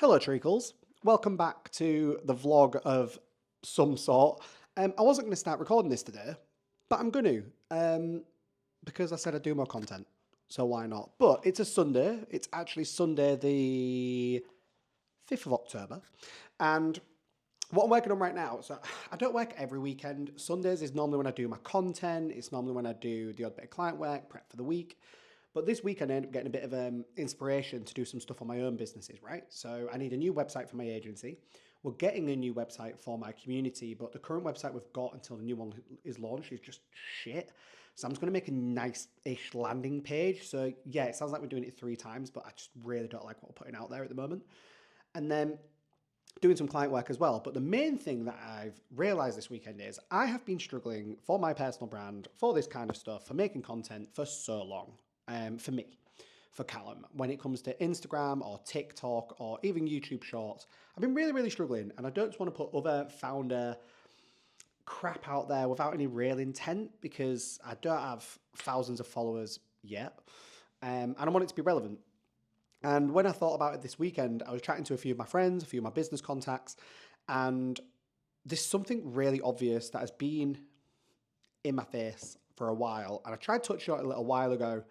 Hello, Treacles. Welcome back to the vlog of some sort. I wasn't going to start recording this today, but I'm going to because I said I'd do more content. So why not? But it's a Sunday. It's actually Sunday, the 5th of October. And what I'm working on right now, so I don't work every weekend. Sundays is normally when I do my content. It's normally when I do the odd bit of client work, prep for the week. But this week I ended up getting a bit of inspiration to do some stuff on my own businesses, right? So I need a new website for my agency. We're getting a new website for my community, but the current website we've got until the new one is launched is just shit. So I'm just going to make a nice-ish landing page. So yeah, it sounds like we're doing it 3 times, but I just really don't like what we're putting out there at the moment. And then doing some client work as well. But the main thing that I've realized this weekend is I have been struggling for my personal brand, for this kind of stuff, for making content for so long. For me, for Callum, when it comes to Instagram or TikTok or even YouTube Shorts, I've been really struggling, and I don't just want to put other founder crap out there without any real intent because I don't have thousands of followers yet, and I want it to be relevant. And when I thought about it this weekend, I was chatting to a few of my friends, a few of my business contacts, and there's something really obvious that has been in my face for a while, and I tried touching on it a little while ago.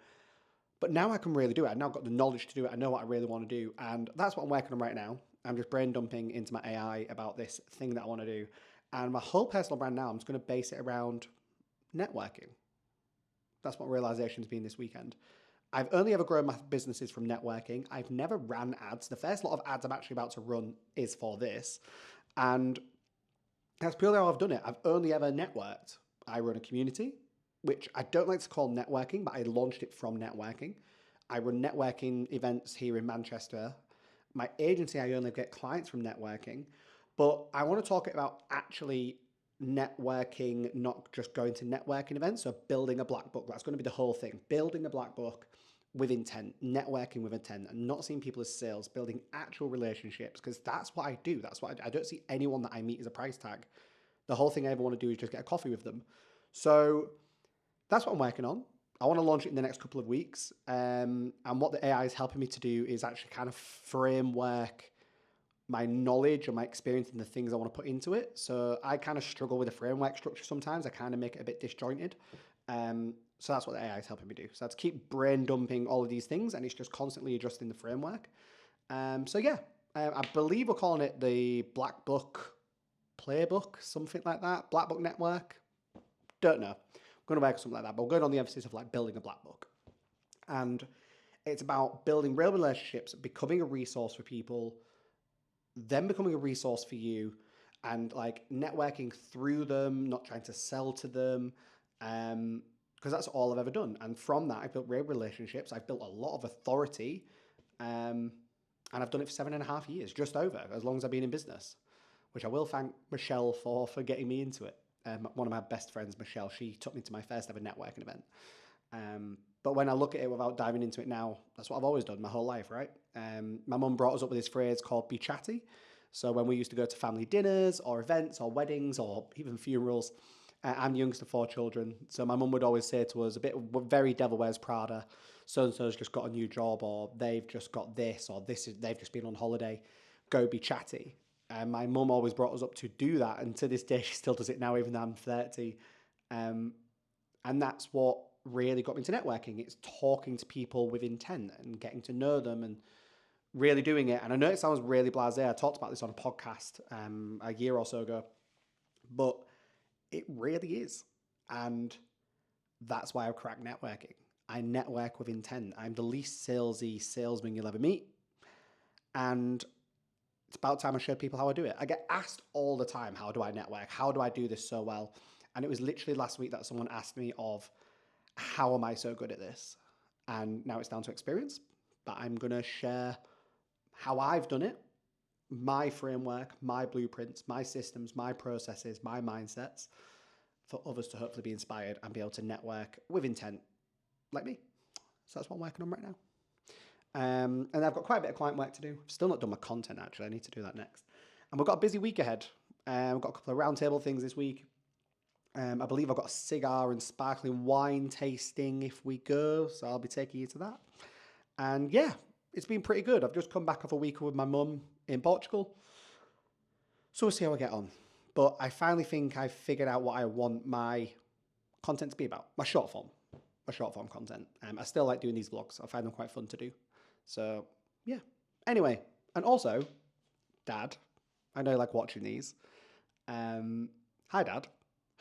But now I can really do it. I've now got the knowledge to do it. I know what I really want to do. And that's what I'm working on right now. I'm just brain dumping into my AI about this thing that I want to do. And my whole personal brand now, I'm just going to base it around networking. That's what realization's been this weekend. I've only ever grown my businesses from networking. I've never ran ads. The first lot of ads I'm actually about to run is for this. And that's purely how I've done it. I've only ever networked. I run a community, which I don't like to call networking, but I launched it from networking. I run networking events here in Manchester. My agency, I only get clients from networking, but I want to talk about actually networking, not just going to networking events. So building a black book, that's going to be the whole thing. Building a black book with intent, networking with intent, and not seeing people as sales, building actual relationships, because that's what I do. That's what I don't see anyone that I meet as a price tag. The whole thing I ever want to do is just get a coffee with them. So that's what I'm working on. I want to launch it in the next couple of weeks. And what the AI is helping me to do is actually kind of framework my knowledge and my experience and the things I want to put into it. So I kind of struggle with the framework structure sometimes. I kind of make it a bit disjointed. So that's what the AI is helping me do. So I have to keep brain dumping all of these things, and it's just constantly adjusting the framework. So yeah, I believe we're calling it the Black Book Playbook, something like that. Black Book Network. Don't know. I'm going to work something like that, but we're going on the emphasis of like building a black book. And it's about building real relationships, becoming a resource for people, then becoming a resource for you, and like networking through them, not trying to sell to them, because that's all I've ever done. And from that, I've built real relationships. I've built a lot of authority, and I've done it for 7.5 years, just over, as long as I've been in business, which I will thank Michelle for getting me into it. One of my best friends, Michelle, she took me to my first ever networking event. But when I look at it without diving into it now, that's what I've always done my whole life, right? My mum brought us up with this phrase called be chatty. So when we used to go to family dinners or events or weddings or even funerals, I'm the youngest of 4 children. So my mum would always say to us, very Devil Wears Prada, so-and-so's just got a new job, or they've just got this, or they've just been on holiday, go be chatty. And my mum always brought us up to do that. And to this day, she still does it now, even though I'm 30. And that's what really got me into networking. It's talking to people with intent and getting to know them and really doing it. And I know it sounds really blasé. I talked about this on a podcast a year or so ago, but it really is. And that's why I've cracked networking. I network with intent. I'm the least salesy salesman you'll ever meet. And it's about time I showed people how I do it. I get asked all the time, how do I network? How do I do this so well? And it was literally last week that someone asked me of, how am I so good at this? And now it's down to experience, but I'm going to share how I've done it, my framework, my blueprints, my systems, my processes, my mindsets, for others to hopefully be inspired and be able to network with intent like me. So that's what I'm working on right now. And I've got quite a bit of client work to do. I've still not done my content, actually. I need to do that next. And we've got a busy week ahead. We've got a couple of roundtable things this week. I believe I've got a cigar and sparkling wine tasting if we go, so I'll be taking you to that. And yeah, it's been pretty good. I've just come back off a week with my mum. in Portugal. So we'll see how I get on. But I finally think I've figured out what I want my content to be about, my short form content. I still like doing these vlogs. I find them quite fun to do. So yeah. Anyway, and also, Dad, I know you like watching these. Hi, Dad.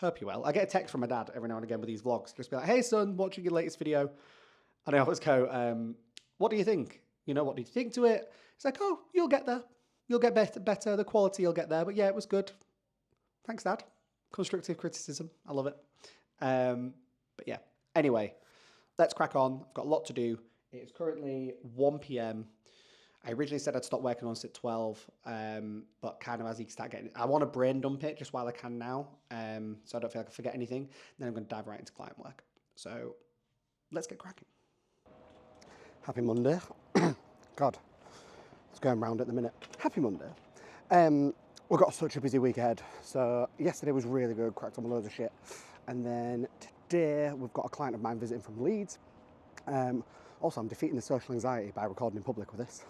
Hope you're well. I get a text from my dad every now and again with these vlogs. Just be like, hey, son, watching your latest video. And I always go, what do you think? You know, what do you think to it? He's like, oh, you'll get there. You'll get better. The quality, you'll get there. But yeah, it was good. Thanks, Dad. Constructive criticism. I love it. But yeah, anyway, let's crack on. I've got a lot to do. It's currently 1 p.m. I originally said I'd stop working on this at 12, but kind of as you start getting, I want to brain dump it just while I can now, so I don't feel like I forget anything. Then I'm going to dive right into client work. So let's get cracking. Happy Monday. God, it's going round at the minute. Happy Monday. We've got such a busy week ahead. So yesterday was really good, cracked on loads of shit. And then today we've got a client of mine visiting from Leeds. Also, I'm defeating the social anxiety by recording in public with this.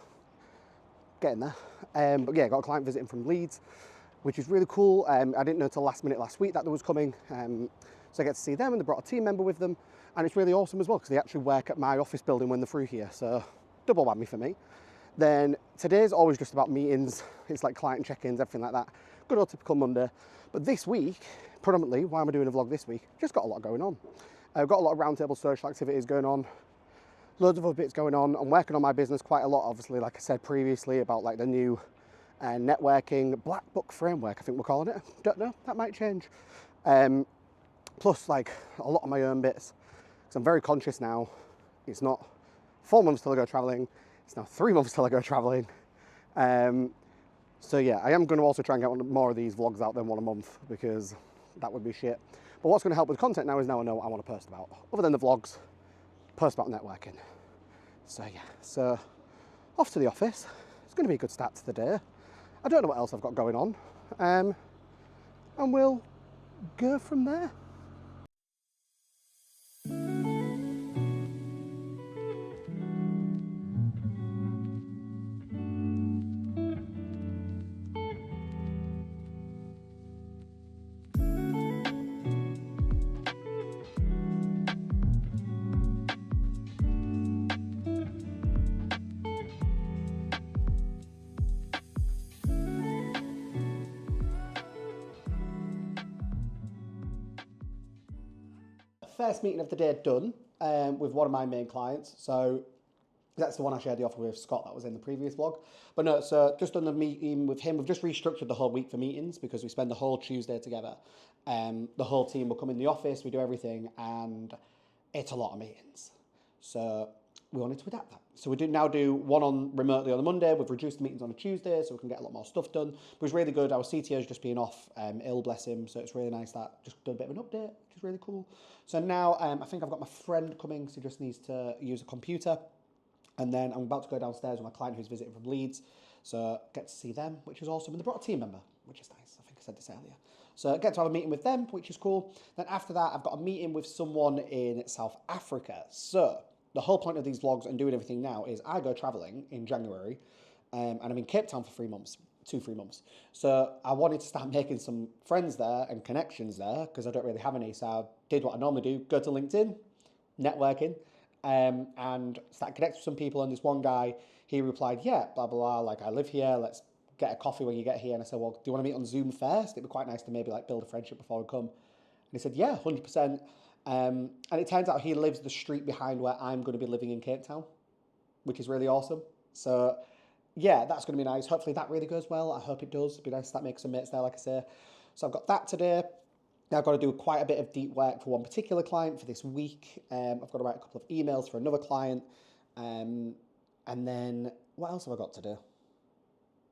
Getting there. But yeah, got a client visiting from Leeds, which is really cool. I didn't know till last minute last week that there was coming. So I get to see them, and they brought a team member with them. And it's really awesome as well, because they actually work at my office building when they're through here. So double whammy for me. Then today's always just about meetings. It's like client check-ins, everything like that. Good old typical Monday. But this week, predominantly, why am I doing a vlog this week? Just got a lot going on. I've got a lot of roundtable social activities going on. Loads of other bits going on. I'm working on my business quite a lot, obviously, like I said previously, about like the new networking black book framework, I think we're calling it. Don't know, that might change. Plus like a lot of my own bits. So I'm very conscious now. It's not 4 months till I go traveling. It's now 3 months till I go traveling. So yeah, I am going to also try and get more of these vlogs out than one a month, because that would be shit. But what's going to help with content now is now I know what I want to post about. Other than the vlogs, post about networking. So yeah, so off to the office. It's going to be a good start to the day. I don't know what else I've got going on. And we'll go from there. First meeting of the day done with one of my main clients. So that's the one I shared the offer with Scott that was in the previous vlog. But no, so just done the meeting with him. We've just restructured the whole week for meetings because we spend the whole Tuesday together. The whole team will come in the office, we do everything, and it's a lot of meetings. So we wanted to adapt that. So we now do one on remotely on a Monday. We've reduced the meetings on a Tuesday so we can get a lot more stuff done. But it was really good. Our CTO's just been off ill, bless him. So it's really nice that just done a bit of an update, which is really cool. So now I think I've got my friend coming, so he just needs to use a computer. And then I'm about to go downstairs with my client who's visiting from Leeds. So get to see them, which is awesome. And they brought a team member, which is nice. I think I said this earlier. So get to have a meeting with them, which is cool. Then after that, I've got a meeting with someone in South Africa. So the whole point of these vlogs and doing everything now is I go traveling in January, and I'm in Cape Town for 3 months, 2-3 months. So I wanted to start making some friends there and connections there because I don't really have any. So I did what I normally do, go to LinkedIn, networking, and start connecting with some people. And this one guy, he replied, yeah, blah, blah, blah, like I live here, let's get a coffee when you get here. And I said, well, do you want to meet on Zoom first? It'd be quite nice to maybe like build a friendship before we come. And he said, yeah, 100%. And it turns out he lives the street behind where I'm going to be living in Cape Town, which is really awesome. So yeah, that's going to be nice. Hopefully that really goes well. I hope it does. It'd be nice to start making some mates there, like I say. So I've got that today. Now I've got to do quite a bit of deep work for one particular client for this week. I've got to write a couple of emails for another client. And then what else have I got to do?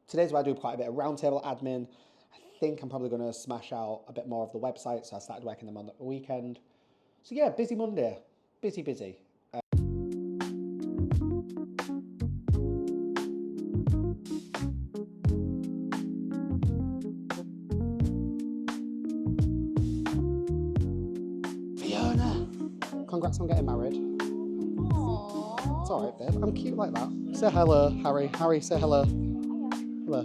Today's where I do quite a bit of roundtable admin. I think I'm probably going to smash out a bit more of the website. So I started working them on the weekend. So yeah, busy Monday. Busy, busy. Fiona! Congrats on getting married. Aww. It's alright, babe. I'm cute like that. Say hello, Harry. Harry, say hello. There.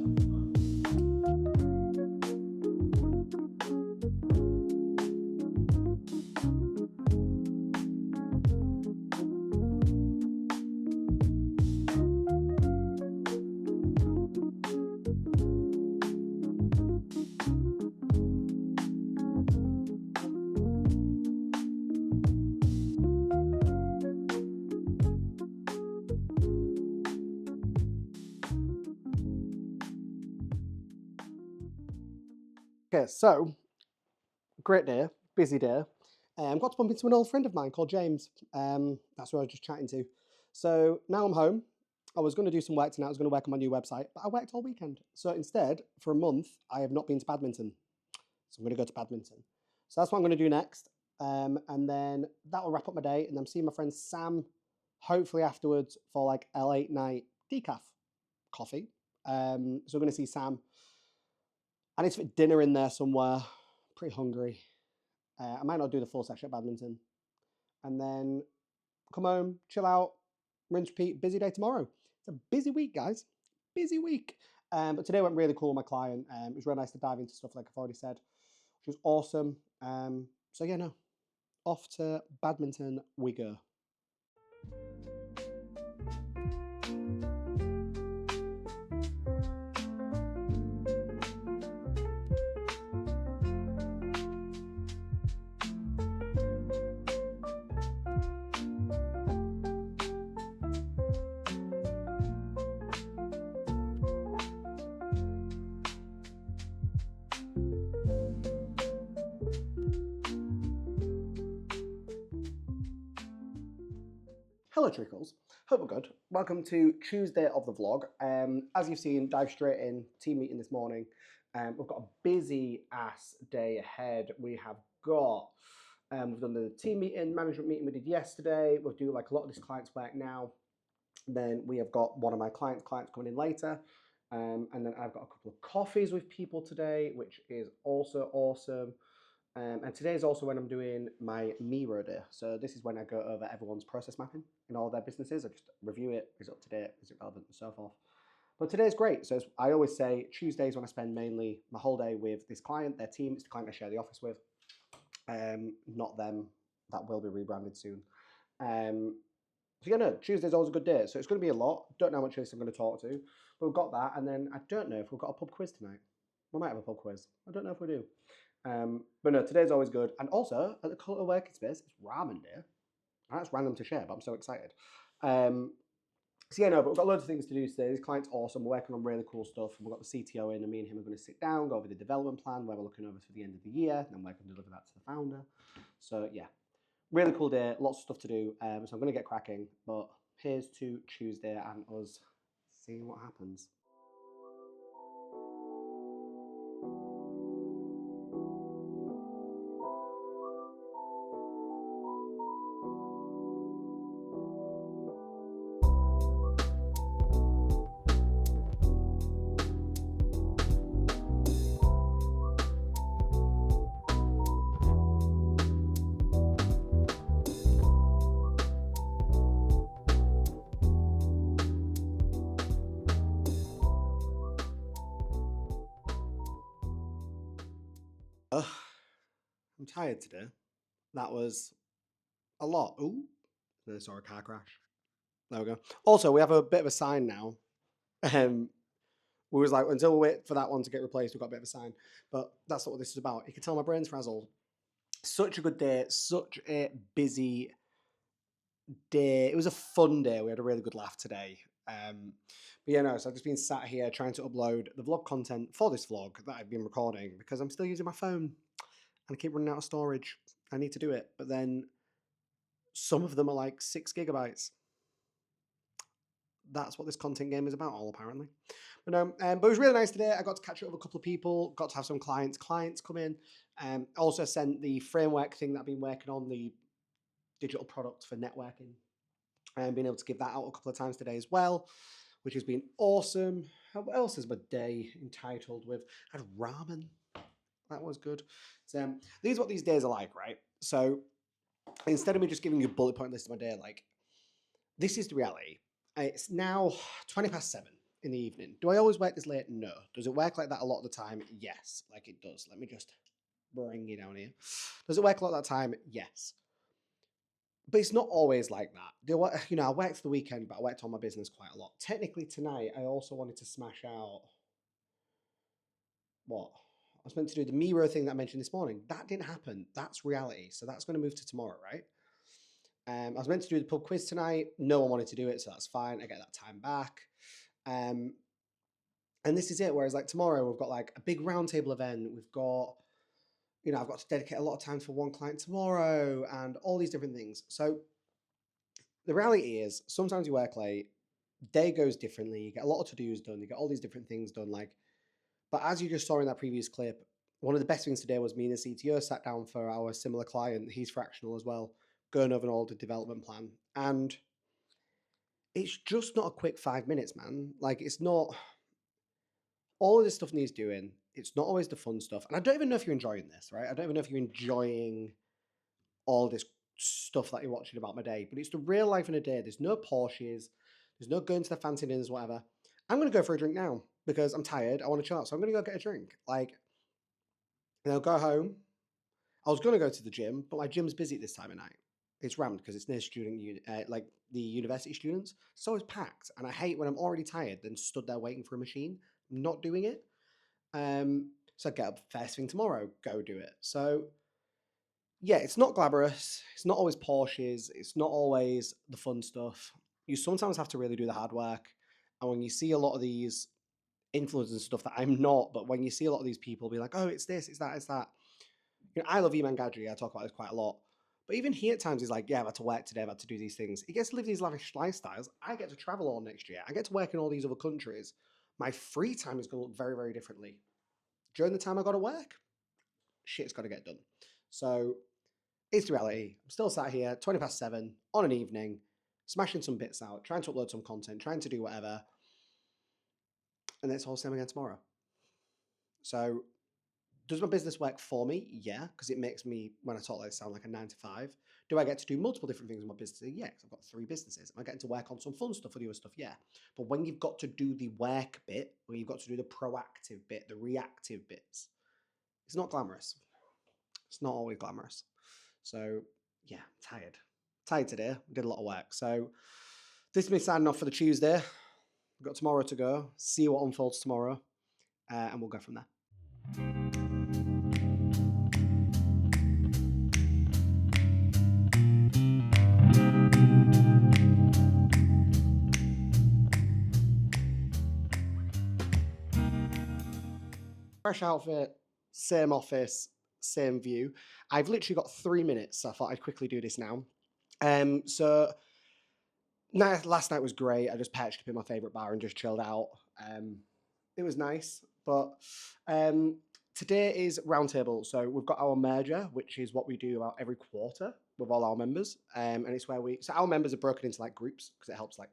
Okay, so great day, busy day. Got to bump into an old friend of mine called James. That's who I was just chatting to. So now I'm home. I was going to do some work tonight. I was going to work on my new website, but I worked all weekend. So instead, for a month, I have not been to badminton. So I'm going to go to badminton. So that's what I'm going to do next. And then that will wrap up my day. And I'm seeing my friend Sam, hopefully afterwards, for like a late night decaf coffee. So we're going to see Sam. I need to fit dinner in there somewhere. Pretty hungry. I might not do the full session at badminton. And then come home, chill out, rinse, repeat. Busy day tomorrow. It's a busy week, guys. Busy week. But today went really cool with my client. It was really nice to dive into stuff like I've already said, which was awesome. So yeah, no, off to badminton we go. Hello Trickles, hope we're good. Welcome to Tuesday of the vlog. As you've seen, dive straight in, team meeting this morning. We've got a busy ass day ahead. We've done the team meeting, management meeting we did yesterday. We'll do like a lot of this client's work now. Then we have got one of my clients coming in later. And then I've got a couple of coffees with people today, which is also awesome. And today is also when I'm doing my Miro day. So this is when I go over everyone's process mapping in all their businesses. I just review it, is it up to date, is it relevant, and so forth. But today's great. So I always say Tuesdays when I spend mainly my whole day with this client, their team. It's the client I share the office with, not them. That will be rebranded soon. So yeah, no, Tuesday's always a good day. So it's going to be a lot. Don't know how much of this I'm going to talk to, but we've got that. And then I don't know if we've got a pub quiz tonight. We might have a pub quiz. I don't know if we do. But no, today's always good. And also, at the Cult of Working Space, it's ramen day. That's random to share, but I'm so excited. So yeah, no, but we've got loads of things to do today. This client's awesome. We're working on really cool stuff. We've got the CTO in, and me and him are going to sit down, go over the development plan, where we're looking over to the end of the year, and then we're going to deliver that to the founder. So yeah, really cool day. Lots of stuff to do. So I'm going to get cracking. But here's to Tuesday and us seeing what happens. I'm tired today. That was a lot. Ooh, I saw a car crash. There we go. Also, we have a bit of a sign now. We was like, until we wait for that one to get replaced, we've got a bit of a sign. But that's not what this is about. You can tell my brain's frazzled. Such a good day. Such a busy day. It was a fun day. We had a really good laugh today. But yeah, no, so I've just been sat here trying to upload the vlog content for this vlog that I've been recording because I'm still using my phone and I keep running out of storage. I need to do it. But then some of them are like 6 gigabytes. That's what this content game is about, all apparently. But no, but it was really nice today. I got to catch up with a couple of people, got to have some clients come in. Also sent the framework thing that I've been working on, the digital product for networking, and being able to give that out a couple of times today as well, which has been awesome. What else is my day entitled with? I had ramen. That was good. So these are what these days are like, right? So instead of me just giving you a bullet point list of my day, like this is the reality. It's now 7:20. in the evening. Do I always work this late? No. Does it work like that a lot of the time? Yes, like it does. Let me just bring it down here. Does it work a lot of that time? Yes. But it's not always like that. I worked the weekend, but I worked on my business quite a lot. Technically, tonight, I also wanted to smash out what? I was meant to do the Miro thing that I mentioned this morning. That didn't happen. That's reality. So that's going to move to tomorrow, right? I was meant to do the pub quiz tonight. No one wanted to do it, so that's fine. I get that time back. And this is it. Whereas like tomorrow, we've got like a big roundtable event. We've got, I've got to dedicate a lot of time for one client tomorrow and all these different things. So the reality is sometimes you work late, day goes differently, you get a lot of to-dos done, you get all these different things done. But as you just saw in that previous clip, one of the best things today was me and the CTO sat down for our similar client, he's fractional as well, going over an older development plan. And it's just not a quick 5 minutes, man. Like it's not, all of this stuff needs doing. It's not always the fun stuff. And I don't even know if you're enjoying this, right? I don't even know if you're enjoying all this stuff that you're watching about my day, but it's the real life in a day. There's no Porsches, there's no going to the fancy dinners, whatever. I'm going to go for a drink now because I'm tired. I want to chill out. So I'm going to go get a drink. And I'll go home. I was going to go to the gym, but my gym's busy at this time of night. It's rammed because it's near the university students. So it's packed. And I hate when I'm already tired, then stood there waiting for a machine. I'm not doing it. So I get up first thing tomorrow, go do it. So yeah, it's not glamorous. It's not always Porsches. It's not always the fun stuff. You sometimes have to really do the hard work. And when you see a lot of these influencers and stuff that I'm not, but when you see a lot of these people be like, oh, it's this, it's that, it's that. I love Iman Gadri. I talk about this quite a lot. But even he at times is like, yeah, I've had to work today. I've had to do these things. He gets to live these lavish lifestyles. I get to travel all next year. I get to work in all these other countries. My free time is going to look very, very differently. During the time I got to work, shit's got to get done. So it's the reality. I'm still sat here, 7:20 on an evening, smashing some bits out, trying to upload some content, trying to do whatever. And then it's all the same again tomorrow. So does my business work for me? Yeah, because it makes me, when I talk like this, sound like a 9 to 5. Do I get to do multiple different things in my business? Yeah, because I've got 3 businesses. Am I getting to work on some fun stuff or the other stuff? Yeah. But when you've got to do the work bit, when you've got to do the proactive bit, the reactive bits, it's not glamorous. It's not always glamorous. So yeah, tired. Tired today. We did a lot of work. So this is me signing off for the Tuesday. We've got tomorrow to go. See what unfolds tomorrow. And we'll go from there. Fresh outfit, same office, same view. I've literally got 3 minutes, so I thought I'd quickly do this now. So last night was great. I just perched up in my favourite bar and just chilled out. It was nice, but today is roundtable. So we've got our merger, which is what we do about every quarter with all our members, and it's where so our members are broken into like groups because it helps like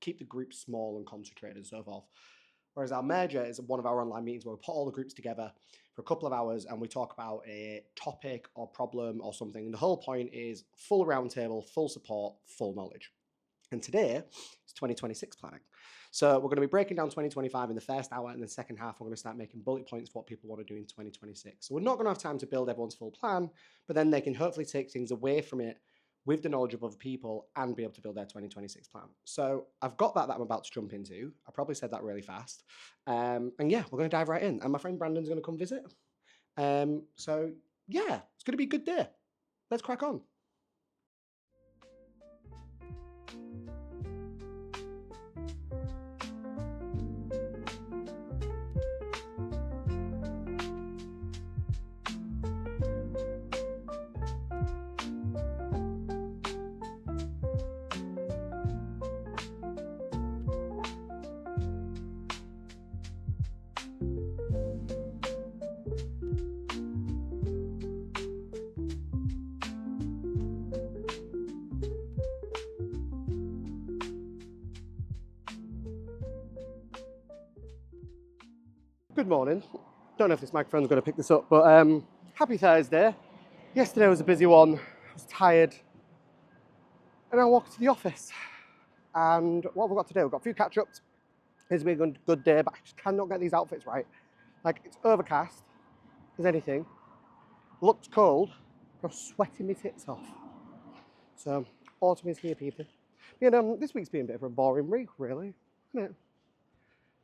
keep the group small and concentrated and so forth. Whereas our merger is one of our online meetings where we put all the groups together for a couple of hours and we talk about a topic or problem or something. And the whole point is full roundtable, full support, full knowledge. And today is 2026 planning. So we're going to be breaking down 2025 in the first hour, and in the second half, we're going to start making bullet points for what people want to do in 2026. So we're not going to have time to build everyone's full plan, but then they can hopefully take things away from it with the knowledge of other people and be able to build their 2026 plan. So I've got that I'm about to jump into. I probably said that really fast. And yeah, we're going to dive right in. And my friend Brandon's going to come visit. So yeah, it's going to be a good day. Let's crack on. Good morning. Don't know if this microphone's going to pick this up, but happy Thursday. Yesterday was a busy one. I was tired. And I walked to the office. And what have we got today? We've got a few catch-ups. It's been a good day, but I just cannot get these outfits right. Like, it's overcast as anything. Looks cold. I'm sweating my tits off. So, autumn is here, people. This week's been a bit of a boring week, really, isn't it?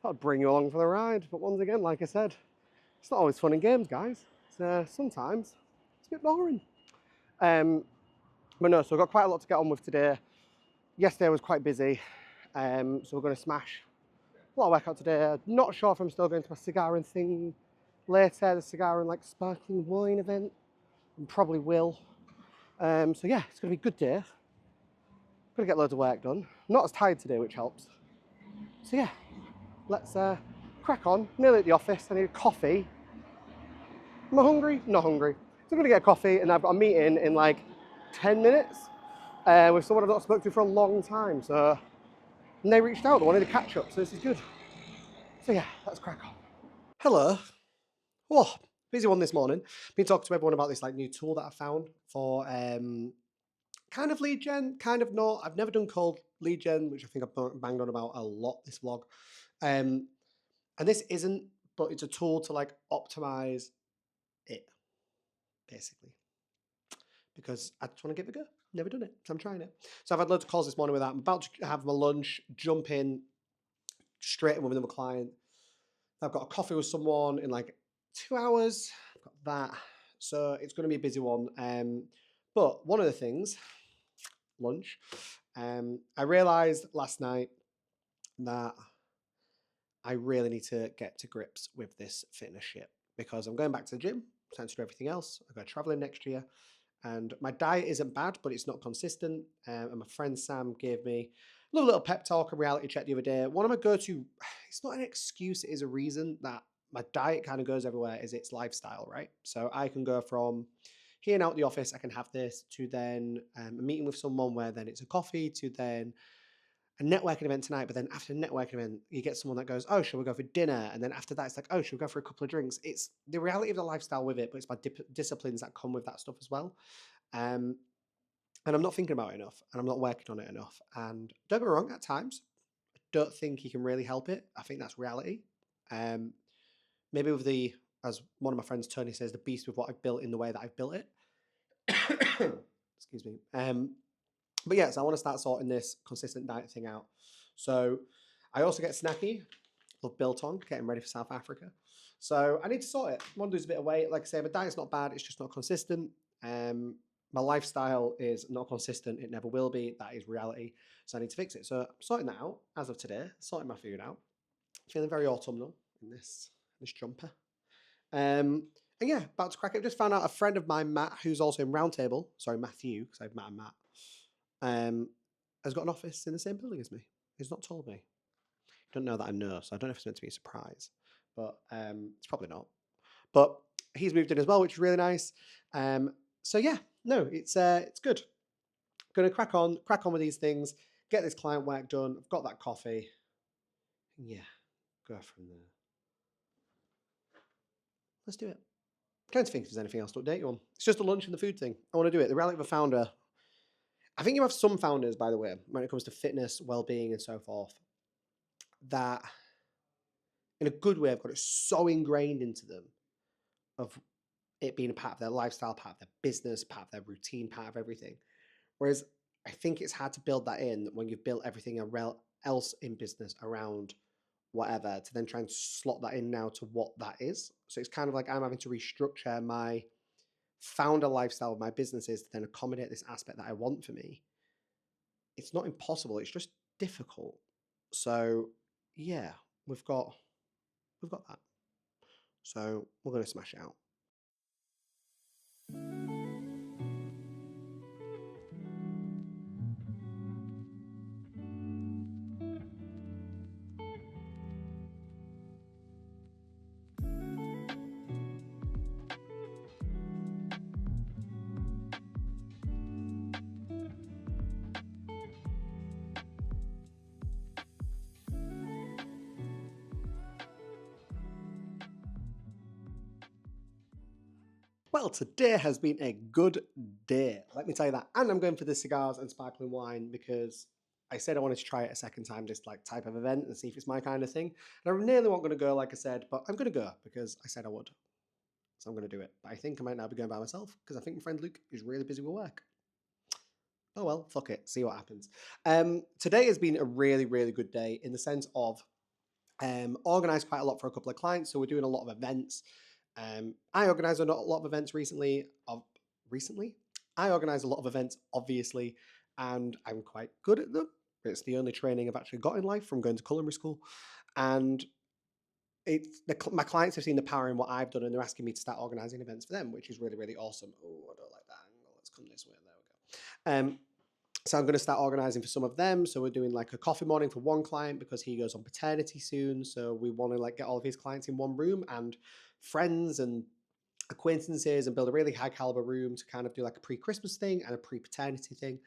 Thought I'd bring you along for the ride, but once again, like I said, it's not always fun and games, guys. Sometimes it's a bit boring. But no, so I've got quite a lot to get on with today. Yesterday was quite busy, so we're going to smash a lot of work out today. Not sure if I'm still going to my cigar and thing later, the cigar and like sparkling wine event. Probably will. So yeah, it's going to be a good day. Going to get loads of work done. Not as tired today, which helps. So yeah, let's crack on. Nearly at the office. I need a coffee. Am I hungry? Not hungry. So I'm going to get a coffee, and I've got a meeting in like 10 minutes with someone I've not spoken to for a long time. And they reached out, they wanted to catch up, so this is good. So yeah, let's crack on. Hello. Oh, busy one this morning. Been talking to everyone about this like new tool that I found for kind of lead gen, kind of not. I've never done cold lead gen, which I think I've banged on about a lot this vlog. And this isn't, but it's a tool to like optimize it, basically. Because I just want to give it a go. Never done it, so I'm trying it. So I've had loads of calls this morning with that. I'm about to have my lunch, jump in straight in with another client. I've got a coffee with someone in like 2 hours. I've got that. So it's going to be a busy one. But one of the things, lunch, I realized last night that I really need to get to grips with this fitness shit because I'm going back to the gym, trying to do everything else. I go traveling next year. And my diet isn't bad, but it's not consistent. And my friend Sam gave me a little pep talk and reality check the other day. One of my go-to, it's not an excuse, it is a reason that my diet kind of goes everywhere, is its lifestyle, right? So I can go from here and out the office, I can have this, to then a meeting with someone where then it's a coffee, to then a networking event tonight, but then after the networking event, you get someone that goes, oh, shall we go for dinner? And then after that, it's like, oh, shall we go for a couple of drinks? It's the reality of the lifestyle with it, but it's my disciplines that come with that stuff as well. And I'm not thinking about it enough, and I'm not working on it enough. And don't get me wrong, at times, I don't think you can really help it. I think that's reality. Maybe with as one of my friends, Tony, says, the beast with what I've built in the way that I've built it. Excuse me. But yes, I want to start sorting this consistent diet thing out. So I also get snacky. Love biltong, getting ready for South Africa. So I need to sort it. I want to lose a bit of weight. Like I say, my diet's not bad. It's just not consistent. My lifestyle is not consistent. It never will be. That is reality. So I need to fix it. So I'm sorting that out as of today. Sorting my food out. Feeling very autumnal in this jumper. And yeah, about to crack it. Just found out a friend of mine, Matt, who's also in Roundtable. Sorry, Matthew, because I've met Matt. Has got an office in the same building as me. He's not told me. Don't know that I know, so I don't know if it's meant to be a surprise, but it's probably not. But he's moved in as well, which is really nice. So yeah, no, it's good. Going to crack on with these things, get this client work done. I've got that coffee. Yeah, go from there. Let's do it. I'm trying to think if there's anything else to update you on. It's just the lunch and the food thing. I want to do it. The reality of a founder. I think you have some founders, by the way, when it comes to fitness, well-being, and so forth, that in a good way have got it so ingrained into them of it being a part of their lifestyle, part of their business, part of their routine, part of everything. Whereas I think it's hard to build that in when you've built everything else in business around whatever to then try and slot that in now to what that is. So it's kind of like I'm having to restructure my founder lifestyle of my businesses to then accommodate this aspect that I want for me. It's not impossible, it's just difficult. So yeah, we've got that. So we're going to smash it out. Well, today has been a good day. Let me tell you that. And I'm going for the cigars and sparkling wine because I said I wanted to try it a second time, this like type of event, and see if it's my kind of thing. And I nearly wasn't going to go, like I said, but I'm going to go because I said I would. So I'm going to do it. But I think I might now be going by myself because I think my friend Luke is really busy with work. Oh well, fuck it. See what happens. Today has been a really, really good day in the sense of organised quite a lot for a couple of clients. So we're doing a lot of events. I organised a lot of events recently. I organised a lot of events, obviously, and I'm quite good at them. It's the only training I've actually got in life from going to culinary school. And my clients have seen the power in what I've done, and they're asking me to start organising events for them, which is really, really awesome. Oh, I don't like that angle. Let's come this way. There we go. So I'm going to start organising for some of them. So we're doing like a coffee morning for one client because he goes on paternity soon. So we want to like get all of his clients in one room and friends and acquaintances and build a really high caliber room to kind of do like a pre-Christmas thing and a pre-paternity thing.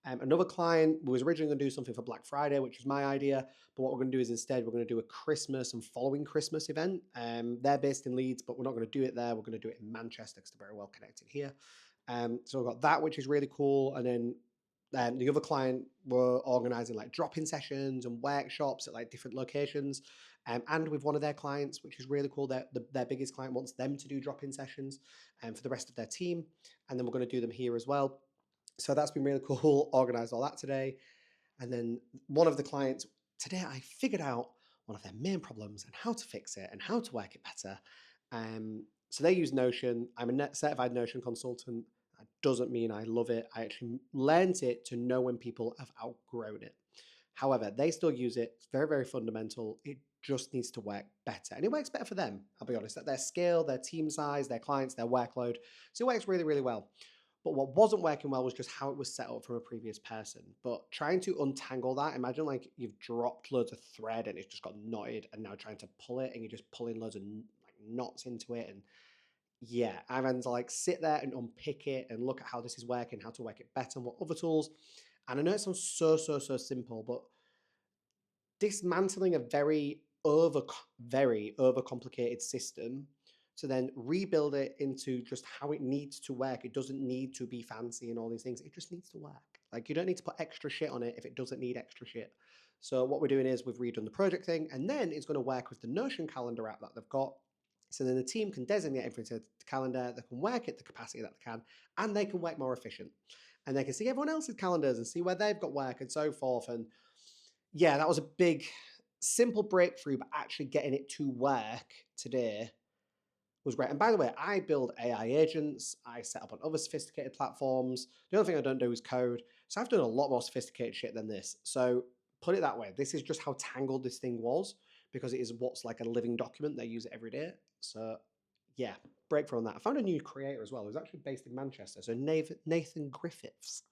Another client was originally going to do something for Black Friday, which was my idea. But what we're going to do is instead we're going to do a Christmas and following Christmas event. They're based in Leeds, but we're not going to do it there. We're going to do it in Manchester because they're very well connected here. So we've got that, which is really cool. And then the other client were organising like drop-in sessions and workshops at like different locations. And with one of their clients, which is really cool, their biggest client wants them to do drop-in sessions for the rest of their team. And then we're going to do them here as well. So that's been really cool. Organised all that today. And then one of the clients, today I figured out one of their main problems and how to fix it and how to work it better. So they use Notion. I'm a certified Notion consultant. That doesn't mean I love it. I actually learned it to know when people have outgrown it. However, they still use it. It's very, very fundamental. It just needs to work better. And it works better for them, I'll be honest, at their scale, their team size, their clients, their workload. So it works really, really well. But what wasn't working well was just how it was set up from a previous person. But trying to untangle that, imagine like you've dropped loads of thread and it's just got knotted, and now trying to pull it and you're just pulling loads of like knots into it. And yeah, I've had to like sit there and unpick it and look at how this is working, how to work it better, and what other tools. And I know it sounds so simple, but dismantling a very overcomplicated system to then rebuild it into just how it needs to work. It doesn't need to be fancy and all these things. It just needs to work. Like you don't need to put extra shit on it if it doesn't need extra shit. So what we're doing is we've redone the project thing, and then it's going to work with the Notion calendar app that they've got. So then the team can designate everything to the calendar, they can work at the capacity that they can, and they can work more efficient. And they can see everyone else's calendars and see where they've got work and so forth. And yeah, that was a big, simple breakthrough, but actually getting it to work today was great. And by the way, I build AI agents. I set up on other sophisticated platforms. The only thing I don't do is code. So I've done a lot more sophisticated shit than this. So put it that way. This is just how tangled this thing was because it is what's like a living document. They use it every day. So yeah, breakthrough on that. I found a new creator as well. Who's actually based in Manchester. So Nathan Griffiths.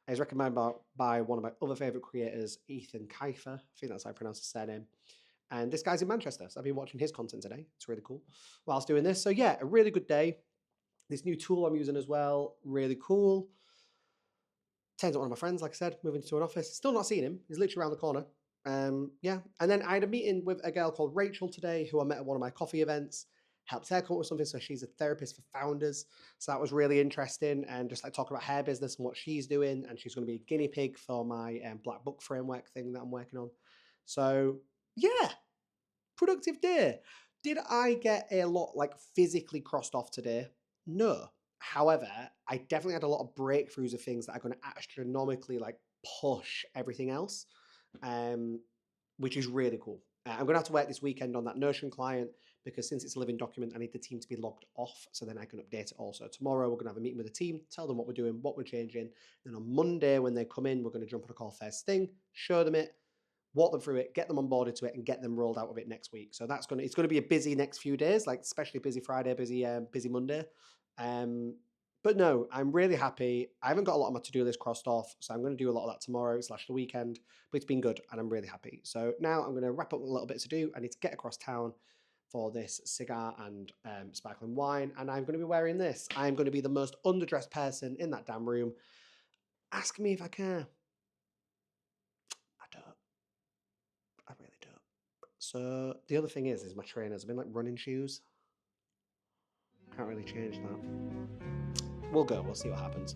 He's recommended by one of my other favourite creators, Ethan Kiefer. I think that's how I pronounce his surname. And this guy's in Manchester, so I've been watching his content today. It's really cool whilst doing this. So yeah, a really good day. This new tool I'm using as well, really cool. Turns out one of my friends, like I said, moving to an office. Still not seeing him. He's literally around the corner. Yeah. And then I had a meeting with a girl called Rachel today, who I met at one of my coffee events. Helped her come up with something. So she's a therapist for founders. So that was really interesting. And just like talking about her business and what she's doing. And she's going to be a guinea pig for my Black Book framework thing that I'm working on. So yeah, productive day. Did I get a lot like physically crossed off today? No. However, I definitely had a lot of breakthroughs of things that are going to astronomically like push everything else, which is really cool. I'm going to have to work this weekend on that Notion client because since it's a living document, I need the team to be logged off so then I can update it also. Tomorrow, we're going to have a meeting with the team, tell them what we're doing, what we're changing. Then on Monday, when they come in, we're going to jump on a call first thing, show them it, walk them through it, get them onboarded to it, and get them rolled out of it next week. So it's going to be a busy next few days, like especially busy Friday, busy Monday. But no, I'm really happy. I haven't got a lot of my to-do list crossed off, so I'm going to do a lot of that tomorrow / the weekend. But it's been good, and I'm really happy. So now I'm going to wrap up a little bit to do. I need to get across town for this cigar and sparkling wine, and I'm going to be wearing this. I'm going to be the most underdressed person in that damn room. Ask me if I care. I don't. I really don't. So the other thing is my trainers have been like running shoes. Can't really change that. We'll go. We'll see what happens.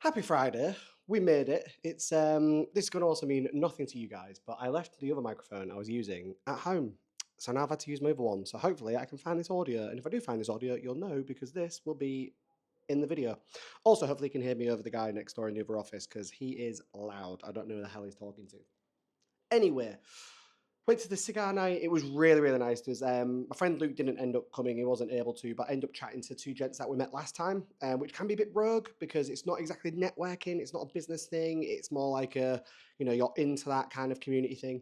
Happy Friday. We made it. It's this is gonna also mean nothing to you guys, but I left the other microphone I was using at home. So now I've had to use my other one. So hopefully I can find this audio. And if I do find this audio, you'll know because this will be in the video. Also, hopefully you can hear me over the guy next door in the other office because he is loud. I don't know who the hell he's talking to. Anyway, went to the cigar night. It was really, really nice. There's my friend Luke didn't end up coming. He wasn't able to, but I ended up chatting to two gents that we met last time, which can be a bit rogue because it's not exactly networking. It's not a business thing. It's more like a, you're into that kind of community thing.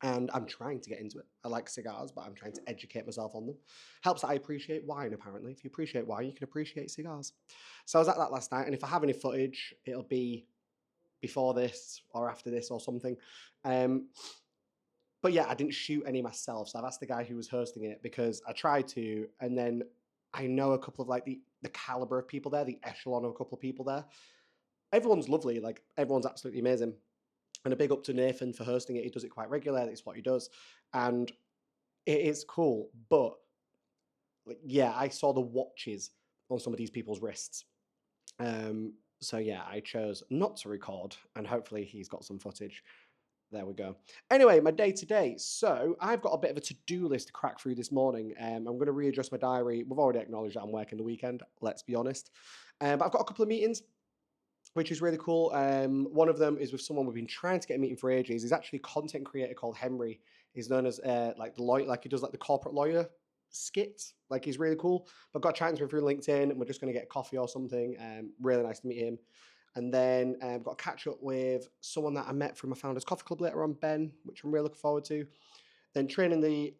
And I'm trying to get into it. I like cigars, but I'm trying to educate myself on them. Helps that I appreciate wine, apparently. If you appreciate wine, you can appreciate cigars. So I was at that last night, and if I have any footage, it'll be before this or after this or something. Um, but yeah, I didn't shoot any myself. So I've asked the guy who was hosting it because I tried to, and then I know a couple of like the caliber of people there, the echelon of a couple of people there. Everyone's lovely, like everyone's absolutely amazing. And a big up to Nathan for hosting it. He does it quite regularly. It's what he does, and it is cool. But like, yeah, I saw the watches on some of these people's wrists. So yeah, I chose not to record, and hopefully he's got some footage. There we go. Anyway, my day to day. So I've got a bit of a to-do list to crack through this morning. I'm going to readjust my diary. We've already acknowledged that I'm working the weekend, let's be honest. But I've got a couple of meetings, which is really cool. One of them is with someone we've been trying to get a meeting for ages. He's actually a content creator called Henry. He's known as like the lawyer, like he does like the corporate lawyer skits. Like he's really cool. But I've got chatting to him through LinkedIn, and we're just going to get coffee or something. Really nice to meet him. And then I've got to catch up with someone that I met from my Founders Coffee Club later on, Ben, which I'm really looking forward to. Then training the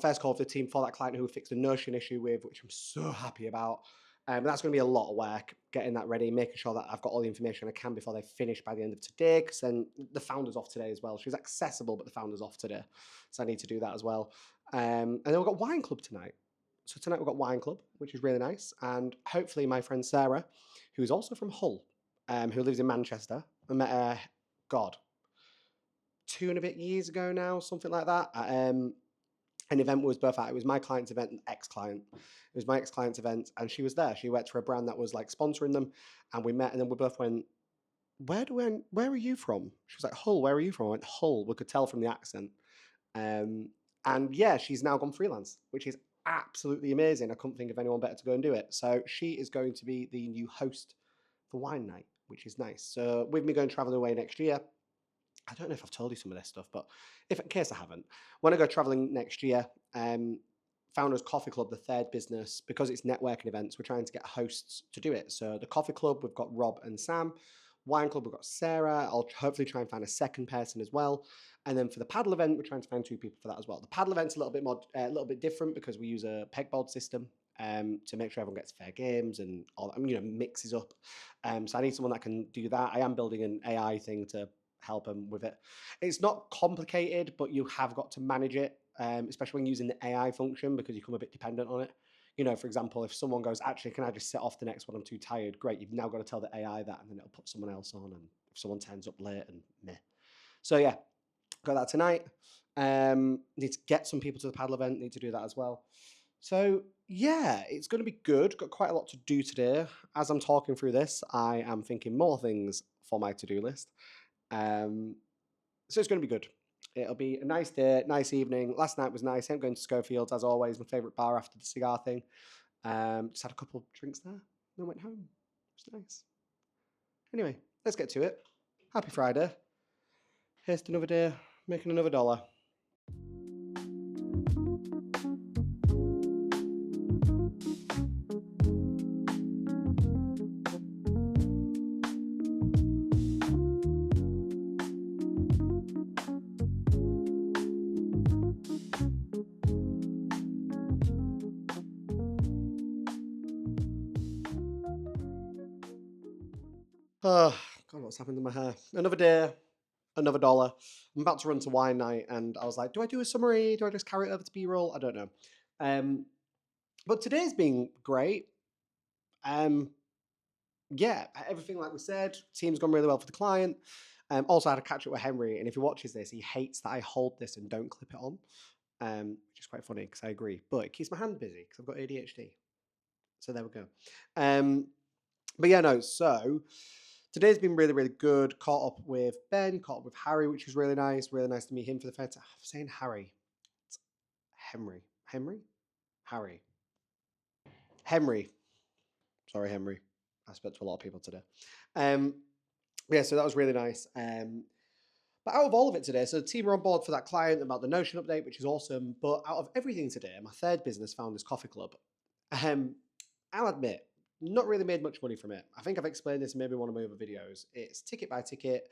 first call of the team for that client who we fixed a Notion issue with, which I'm so happy about. That's going to be a lot of work, getting that ready, making sure that I've got all the information I can before they finish by the end of today, because then the founder's off today as well. She's accessible, but the founder's off today. So I need to do that as well. And then we've got Wine Club tonight. So tonight we've got Wine Club, which is really nice. And hopefully my friend Sarah, who's also from Hull, who lives in Manchester, I met her, God, 2.5 years ago now, something like that, at an event we was both at. It was my client's event and ex-client. It was my ex-client's event, and she was there. She worked for a brand that was like sponsoring them, and we met, and then we both went, where are you from? She was like, Hull, where are you from? I went, Hull. We could tell from the accent. And yeah, she's now gone freelance, which is absolutely amazing. I couldn't think of anyone better to go and do it. So she is going to be the new host for Wine Night, which is nice. So with me going traveling away next year, I don't know if I've told you some of this stuff, but if in case I haven't, when I go traveling next year, Founders Coffee Club, the third business, because it's networking events, we're trying to get hosts to do it. So the Coffee Club, we've got Rob and Sam. Wine Club, we've got Sarah. I'll hopefully try and find a second person as well. And then for the paddle event, we're trying to find two people for that as well. The paddle event's a little bit more, a little bit different because we use a pegboard system to make sure everyone gets fair games and all, mixes up. So I need someone that can do that. I am building an AI thing to help them with it. It's not complicated, but you have got to manage it, especially when using the AI function because you become a bit dependent on it. For example, if someone goes, actually, can I just set off the next one? I'm too tired. Great. You've now got to tell the AI that, and then it'll put someone else on. And if someone turns up late and meh. So yeah, got that tonight. Need to get some people to the paddle event. Need to do that as well. So yeah, it's going to be good. Got quite a lot to do today. As I'm talking through this, I am thinking more things for my to-do list. So it's going to be good. It'll be a nice day, nice evening. Last night was nice. I'm going to Schofield's as always, my favourite bar after the cigar thing. Just had a couple of drinks there, then went home. It was nice. Anyway, let's get to it. Happy Friday. Here's to another day, making another dollar. Oh, God, what's happened to my hair? Another day, another dollar. I'm about to run to wine night, and I was like, do I do a summary? Do I just carry it over to B-roll? I don't know. But today's been great. Yeah, everything like we said, team's gone really well for the client. Also, I had a catch up with Henry, and if he watches this, he hates that I hold this and don't clip it on, which is quite funny because I agree. But it keeps my hand busy because I've got ADHD. So there we go. But yeah, no, so today's been really, really good. Caught up with Ben, caught up with Harry, which was really nice. Really nice to meet him for the first time. I'm saying Harry. It's Henry. Henry? Harry. Henry. Sorry, Henry. I spoke to a lot of people today. Um, yeah, so that was really nice. But out of all of it today, so the team are on board for that client about the Notion update, which is awesome. But out of everything today, my third business, Founders Coffee Club, um, I'll admit, not really made much money from it. I think I've explained this in maybe one of my other videos. It's ticket by ticket.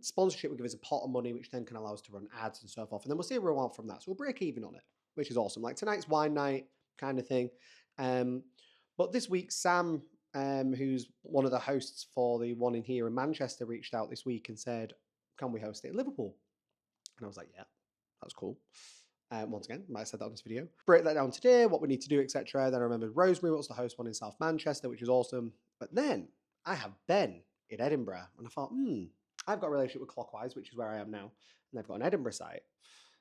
Sponsorship will give us a pot of money, which then can allow us to run ads and so forth. And then we'll see where we're on from that. So we'll break even on it, which is awesome. Like tonight's wine night kind of thing. But this week, Sam, who's one of the hosts for the one in here in Manchester, reached out this week and said, can we host it in Liverpool? And I was like, yeah, that's cool. Once again, I might have said that on this video. Break that down today, what we need to do, etc. Then I remembered Rosemary was the host one in South Manchester, which is awesome. But then I have Ben in Edinburgh. And I thought, I've got a relationship with Clockwise, which is where I am now. And they've got an Edinburgh site.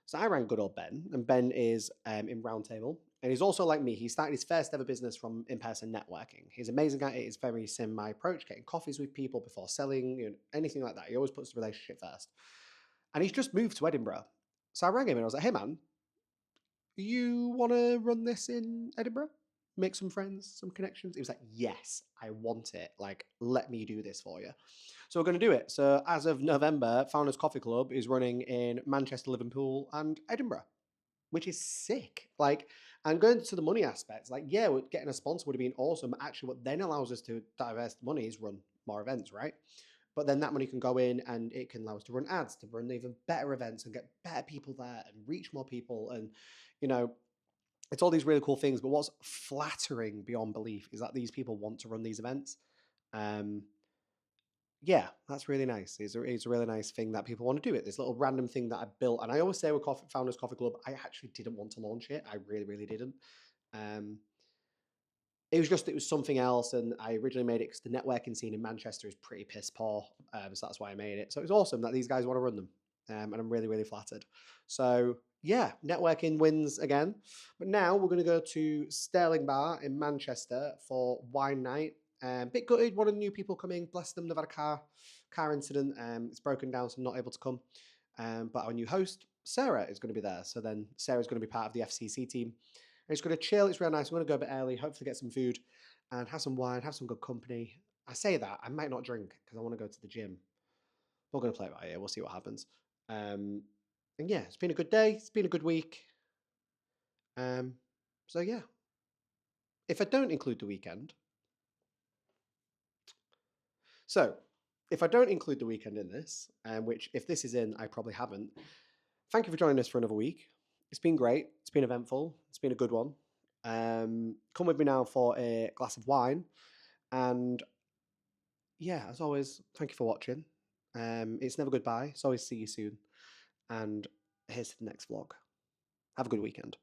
So I rang good old Ben, and Ben is in Roundtable. And he's also like me. He started his first ever business from in-person networking. He's amazing at it. It's very sim my approach, getting coffees with people before selling, anything like that. He always puts the relationship first. And he's just moved to Edinburgh. So I rang him and I was like, hey man, you want to run this in Edinburgh? Make some friends, some connections? He was like, yes, I want it. Like, let me do this for you. So we're going to do it. So as of November, Founders Coffee Club is running in Manchester, Liverpool, and Edinburgh, which is sick. Like, and going to the money aspects, like, yeah, getting a sponsor would have been awesome. Actually, what then allows us to divest the money is run more events, right? But then that money can go in and it can allow us to run ads, to run even better events and get better people there and reach more people. And, you know, it's all these really cool things. But what's flattering beyond belief is that these people want to run these events. Yeah, that's really nice. It's a really nice thing that people want to do it. This little random thing that I built. And I always say with Founders Coffee Club, I actually didn't want to launch it. I really, really didn't. Um, it was something else, and I originally made it because the networking scene in Manchester is pretty piss poor, so that's why I made it. So it was awesome that these guys want to run them, and I'm really, really flattered. So yeah, networking wins again. But now we're going to go to Sterling Bar in Manchester for wine night. Bit gutted, one of the new people coming, bless them, they've had a car incident, it's broken down, so I'm not able to come. But our new host, Sarah, is going to be there. So then Sarah's going to be part of the FCC team. And it's going to chill. It's real nice. I'm going to go a bit early, hopefully get some food and have some wine, have some good company. I say that. I might not drink because I want to go to the gym. We're going to play it by ear. We'll see what happens. And yeah, it's been a good day. It's been a good week. So yeah. If I don't include the weekend. So if I don't include the weekend in this, which if this is in, I probably haven't. Thank you for joining us for another week. It's been great. It's been eventful. It's been a good one. Come with me now for a glass of wine. And yeah, as always, thank you for watching. It's never goodbye. It's always see you soon. And here's to the next vlog. Have a good weekend.